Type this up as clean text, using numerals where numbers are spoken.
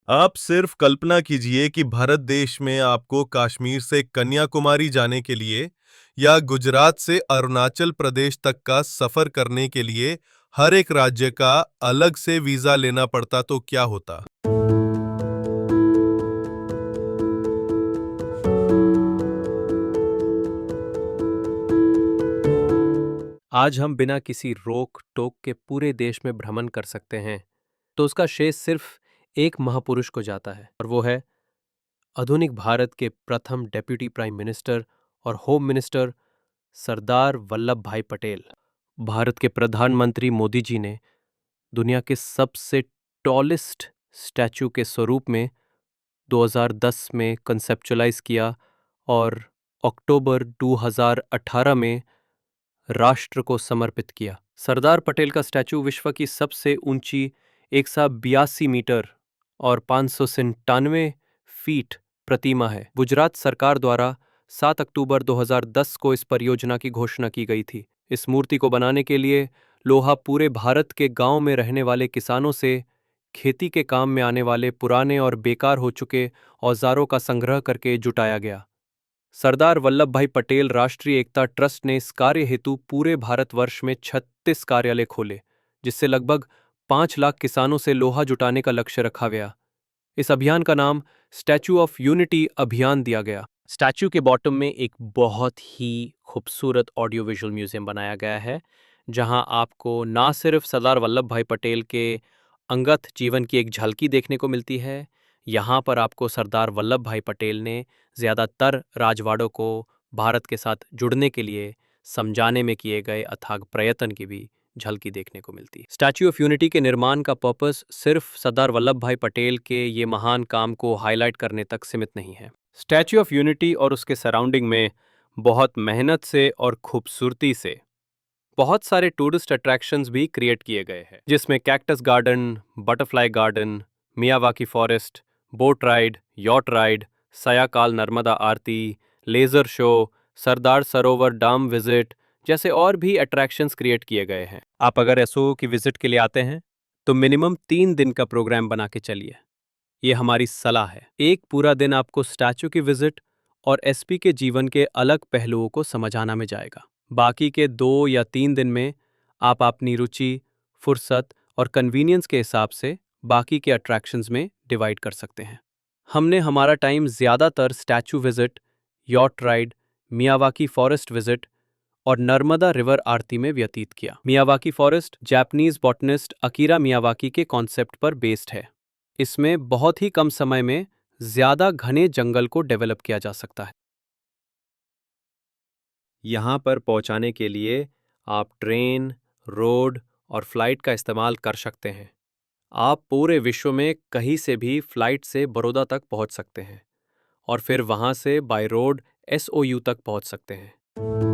आप सिर्फ कल्पना कीजिए कि भारत देश में आपको कश्मीर से कन्याकुमारी जाने के लिए या गुजरात से अरुणाचल प्रदेश तक का सफर करने के लिए हर एक राज्य का अलग से वीजा लेना पड़ता तो क्या होता। आज हम बिना किसी रोक टोक के पूरे देश में भ्रमण कर सकते हैं, तो उसका श्रेय सिर्फ एक महापुरुष को जाता है, और वो है आधुनिक भारत के प्रथम डेप्यूटी प्राइम मिनिस्टर और होम मिनिस्टर सरदार वल्लभ भाई पटेल। भारत के प्रधानमंत्री मोदी जी ने दुनिया के सबसे टॉलेस्ट स्टैचू के स्वरूप में 2010 में कंसेप्चुलाइज किया और अक्टूबर 2018 में राष्ट्र को समर्पित किया। सरदार पटेल का स्टैचू विश्व की सबसे ऊंची 182 मीटर और 597 फीट प्रतिमा है। गुजरात सरकार द्वारा 7 अक्टूबर 2010 को इस परियोजना की घोषणा की गई थी। इस मूर्ति को बनाने के लिए लोहा पूरे भारत के गांव में रहने वाले किसानों से खेती के काम में आने वाले पुराने और बेकार हो चुके औजारों का संग्रह करके जुटाया गया। सरदार वल्लभ भाई पटेल राष्ट्रीय एकता ट्रस्ट ने इस कार्य हेतु पूरे भारतवर्ष में 36 कार्यालय खोले, जिससे लगभग 5 लाख किसानों से लोहा जुटाने का लक्ष्य रखा गया। इस अभियान का नाम स्टैचू ऑफ यूनिटी अभियान दिया गया। स्टैचू के बॉटम में एक बहुत ही खूबसूरत ऑडियो विजुअल म्यूजियम बनाया गया है, जहां आपको ना सिर्फ सरदार वल्लभ भाई पटेल के अंगत जीवन की एक झलकी देखने को मिलती है, यहाँ पर आपको सरदार वल्लभ भाई पटेल ने ज़्यादातर राजवाड़ों को भारत के साथ जुड़ने के लिए समझाने में किए गए अथाग प्रयत्न की भी झलकी देखने को मिलती है। स्टैच्यू ऑफ यूनिटी के निर्माण का पर्पस सिर्फ सरदार वल्लभ भाई पटेल के ये महान काम को हाईलाइट करने तक सीमित नहीं है। स्टैच्यू ऑफ यूनिटी और उसके सराउंडिंग में बहुत मेहनत से और खूबसूरती से बहुत सारे टूरिस्ट अट्रैक्शंस भी क्रिएट किए गए हैं, जिसमें cactus garden, butterfly garden, Miyawaki forest, boat ride, yacht ride, सयाकाल नर्मदा आरती, laser show, Sardar Sarovar dam visit जैसे और भी अट्रैक्शंस क्रिएट किए गए हैं। आप अगर एसओ की विजिट के लिए आते हैं तो मिनिमम 3 दिन का प्रोग्राम बना के चलिए। ये हमारी सलाह है। एक पूरा दिन आपको स्टैचू की विजिट और एसपी के जीवन के अलग पहलुओं को समझाना में जाएगा। बाकी के 2 या 3 दिन में आप अपनी रुचि, फुर्सत और कन्वीनियंस के हिसाब से बाकी के अट्रैक्शंस में डिवाइड कर सकते हैं। हमने हमारा टाइम ज़्यादातर statue visit, yacht ride, Miyawaki forest visit और नर्मदा रिवर आरती में व्यतीत किया। Miyawaki forest Japanese botanist Akira Miyawaki के कॉन्सेप्ट पर बेस्ड है। इसमें बहुत ही कम समय में ज़्यादा घने जंगल को डेवलप किया जा सकता है। यहाँ पर पहुँचाने के लिए आप ट्रेन, रोड और फ्लाइट का इस्तेमाल कर सकते हैं। आप पूरे विश्व में कहीं से भी फ्लाइट से बड़ौदा तक पहुँच सकते हैं और फिर वहाँ से बाय रोड एसओयू तक पहुँच सकते हैं।